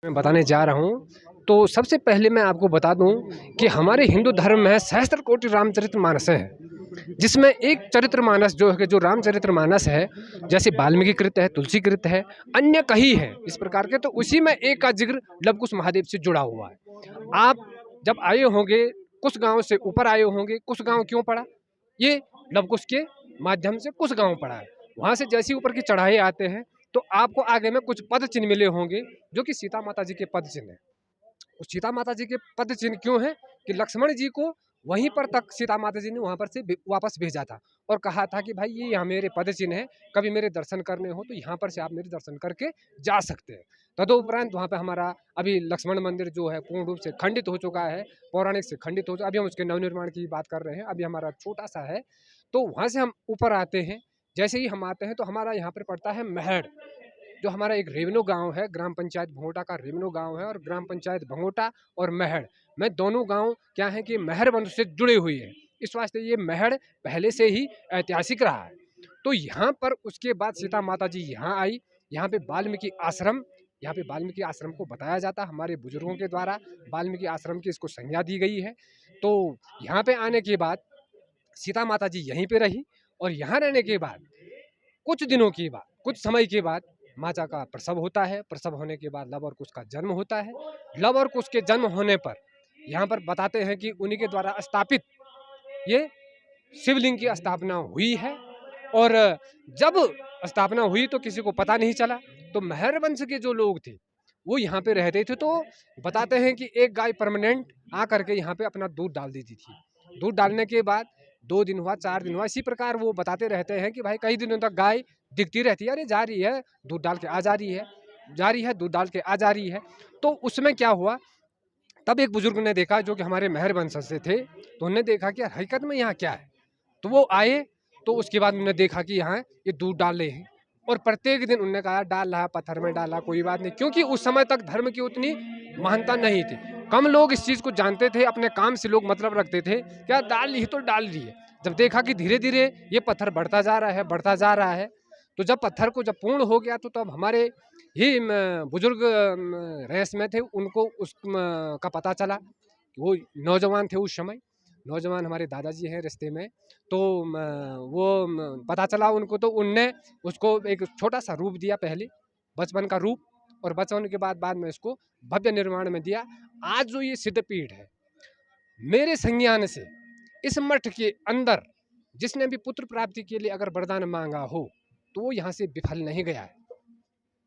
मैं बताने जा रहा हूँ। तो सबसे पहले मैं आपको बता दूँ कि हमारे हिंदू धर्म में सहस्त्र कोटि रामचरितमानस है, जिसमें एक चरित्रमानस जो है कि जो रामचरितमानस है, जैसे वाल्मीकि कृत है, तुलसी कृत है, अन्य कई हैं इस प्रकार के, तो उसी में एक का ज़िक्र लवकुश महादेव से जुड़ा हुआ है। आप जब आए होंगे, कुछ गाँव से ऊपर आए होंगे, कुछ गाँव क्यों पड़ा? ये लवकुश के माध्यम से कुछ गाँव पड़ा है। वहाँ से जैसे ऊपर की चढ़ाई आते हैं, तो आपको आगे में कुछ पद चिन्ह मिले होंगे, जो कि सीता माता जी के पद चिन्ह है। उस सीता माता जी के पद चिन्ह क्यों है कि लक्ष्मण जी को वहीं पर तक सीता माता जी ने वहां पर से वापस भेजा था और कहा था कि भाई ये यहाँ मेरे पद चिन्ह है, कभी मेरे दर्शन करने हो तो यहाँ पर से आप मेरे दर्शन करके जा सकते हैं। तदुपरांत वहाँ पे हमारा अभी लक्ष्मण मंदिर जो है पूर्ण रूप से खंडित हो चुका है, पौराणिक से खंडित हो चुका, अभी हम उसके नवनिर्माण की बात कर रहे हैं, अभी हमारा छोटा सा है। तो वहाँ से हम ऊपर आते हैं, जैसे ही हम आते हैं तो हमारा यहाँ पर पड़ता है महड़, जो हमारा एक रेवनो गांव है, ग्राम पंचायत भंगोटा का रेवनो गांव है, और ग्राम पंचायत भंगोटा और महड़ में दोनों गांव क्या है कि महर वंश से जुड़े हुए हैं। इस वास्ते ये महड़ पहले से ही ऐतिहासिक रहा है। तो यहाँ पर उसके बाद सीता माता जी यहाँ आई, यहाँ पे वाल्मीकि आश्रम, यहाँ पे वाल्मीकि आश्रम को बताया जाता है हमारे बुजुर्गों के द्वारा, वाल्मीकि आश्रम की इसको संज्ञा दी गई है। तो यहाँ पे आने के बाद सीता माता जी यहीं पे रही, और यहाँ रहने के बाद कुछ दिनों के बाद, कुछ समय के बाद माता का प्रसव होता है। प्रसव होने के बाद लव और कुश का जन्म होता है। लव और कुश के जन्म होने पर यहाँ पर बताते हैं कि उन्हीं के द्वारा स्थापित ये शिवलिंग की स्थापना हुई है। और जब स्थापना हुई तो किसी को पता नहीं चला। तो महर वंश के जो लोग थे वो यहाँ पे रहते थे, तो बताते हैं कि एक गाय परमानेंट आकर के यहाँ पे अपना दूध डाल देती थी। दूध डालने के बाद 2 दिन हुआ, 4 दिन हुआ, इसी प्रकार वो बताते रहते हैं कि भाई कई दिनों तक गाय दिखती रहती है, अरे जा रही है दूध डाल के आ जा रही है, जा रही है दूध डाल के आ जा रही है। तो उसमें क्या हुआ, तब एक बुजुर्ग ने देखा जो कि हमारे महर वंश से थे, तो उन्होंने देखा कि हकीकत में यहाँ क्या है। तो वो आए, तो उसके बाद उन्होंने देखा कि यहाँ ये दूध डाल रहे हैं, और प्रत्येक दिन उन्होंने कहा डाल रहा, पत्थर में डाला, कोई बात नहीं, क्योंकि उस समय तक धर्म की उतनी महानता नहीं थी। कम लोग इस चीज़ को जानते थे, अपने काम से लोग मतलब रखते थे, क्या डाल ली तो डाल ली है। जब देखा कि धीरे धीरे ये पत्थर बढ़ता जा रहा है, बढ़ता जा रहा है, तो जब पत्थर को जब पूर्ण हो गया, तो तब हमारे ही बुजुर्ग रेस में थे, उनको उस का पता चला। वो नौजवान थे उस समय, नौजवान हमारे दादाजी हैं रिश्ते में। तो वो पता चला उनको, तो उनने उसको एक छोटा सा रूप दिया, पहले बचपन का रूप, और बचपन के बाद में इसको भव्य निर्माण में दिया। आज जो ये सिद्धपीठ है, मेरे संज्ञान से इस मठ के अंदर जिसने भी पुत्र प्राप्ति के लिए अगर वरदान मांगा हो, तो वो यहाँ से विफल नहीं गया है।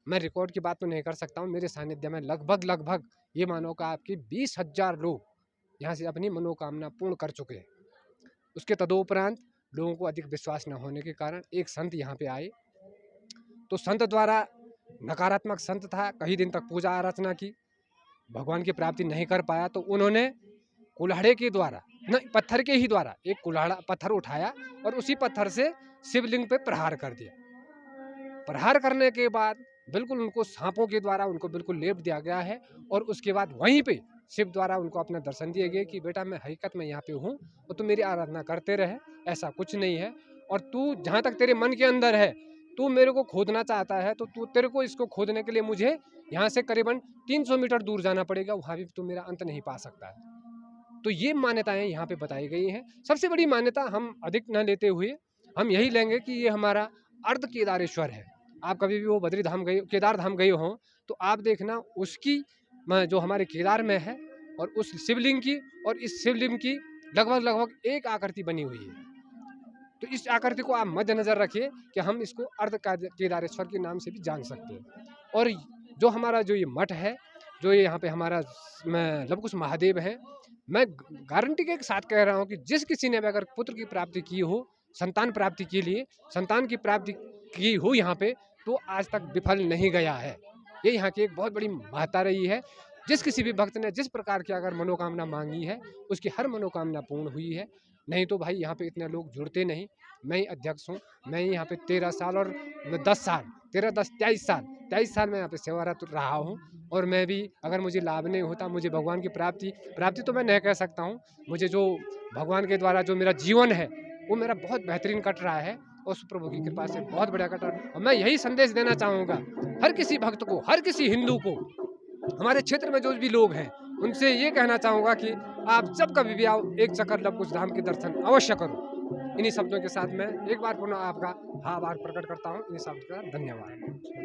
मैं रिकॉर्ड की बात तो नहीं कर सकता हूँ, मेरे सानिध्य में लगभग लगभग ये मानो का आपकी 20,000 लोग यहाँ से अपनी मनोकामना पूर्ण कर चुके हैं। उसके तदोपरांत लोगों को अधिक विश्वास न होने के कारण एक संत यहाँ पे आए, तो संत द्वारा, नकारात्मक संत था, कई दिन तक पूजा अर्चना की, भगवान की प्राप्ति नहीं कर पाया, तो उन्होंने कुल्हाड़े के द्वारा, नहीं पत्थर के ही द्वारा, एक कुल्हाड़ा पत्थर उठाया और उसी पत्थर से शिवलिंग पे प्रहार कर दिया। प्रहार करने के बाद बिल्कुल उनको सांपों के द्वारा उनको बिल्कुल लेप दिया गया है, और उसके बाद वहीं पे शिव द्वारा उनको अपना दर्शन दिए गए कि बेटा मैं हकीकत में यहाँ पे हूँ, और तू मेरी आराधना करते रहे, ऐसा कुछ नहीं है। और तू जहाँ तक तेरे मन के अंदर है, तू मेरे को खोदना चाहता है, तो तू तेरे को इसको खोदने के लिए मुझे यहाँ से करीबन 300 मीटर दूर जाना पड़ेगा, वहाँ भी तू मेरा अंत नहीं पा सकता है। तो ये मान्यताएं यहाँ पे बताई गई हैं। सबसे बड़ी मान्यता हम अधिक न लेते हुए हम यही लेंगे कि ये हमारा अर्ध केदारेश्वर है। आप कभी भी वो बद्री धाम गए, केदार धाम गए हों, तो आप देखना उसकी जो हमारे केदार में है, और उस शिवलिंग की और इस शिवलिंग की लगभग लगभग एक आकृति बनी हुई है। तो इस आकृति को आप मद्देनजर रखिए कि हम इसको अर्ध केदारेश्वर के नाम से भी जान सकते हैं। और जो हमारा जो ये मठ है, जो ये यहाँ पे हमारा लवकुश महादेव है, मैं गारंटी के साथ कह रहा हूँ कि जिस किसी ने भी अगर पुत्र की प्राप्ति की हो, संतान प्राप्ति के लिए संतान की प्राप्ति की हो यहाँ पे, तो आज तक विफल नहीं गया है। ये यहाँ की एक बहुत बड़ी महत्ता रही है। जिस किसी भी भक्त ने जिस प्रकार की अगर मनोकामना मांगी है, उसकी हर मनोकामना पूर्ण हुई है। नहीं तो भाई यहाँ पे इतने लोग जुड़ते नहीं। मैं ही अध्यक्ष हूँ, मैं ही यहाँ पे 13 साल और 10 साल, 13 10 23 साल मैं यहाँ पे सेवारत रहा हूँ। और मैं भी अगर मुझे लाभ नहीं होता, मुझे भगवान की प्राप्ति तो मैं नहीं कह सकता हूँ, मुझे जो भगवान के द्वारा जो मेरा जीवन है वो मेरा बहुत बेहतरीन कट रहा है, और प्रभु की कृपा से बहुत बढ़िया कट रहा है। और मैं यही संदेश देना चाहूँगा हर किसी भक्त को, हर किसी हिंदू को, हमारे क्षेत्र में जो भी लोग हैं उनसे ये कहना चाहूँगा कि आप जब कभी भी आओ एक चक्कर लवकुश धाम के दर्शन अवश्य करो। इन्हीं शब्दों के साथ मैं एक बार पुनः आपका आभार प्रकट करता हूँ। इन्हीं शब्दों का धन्यवाद।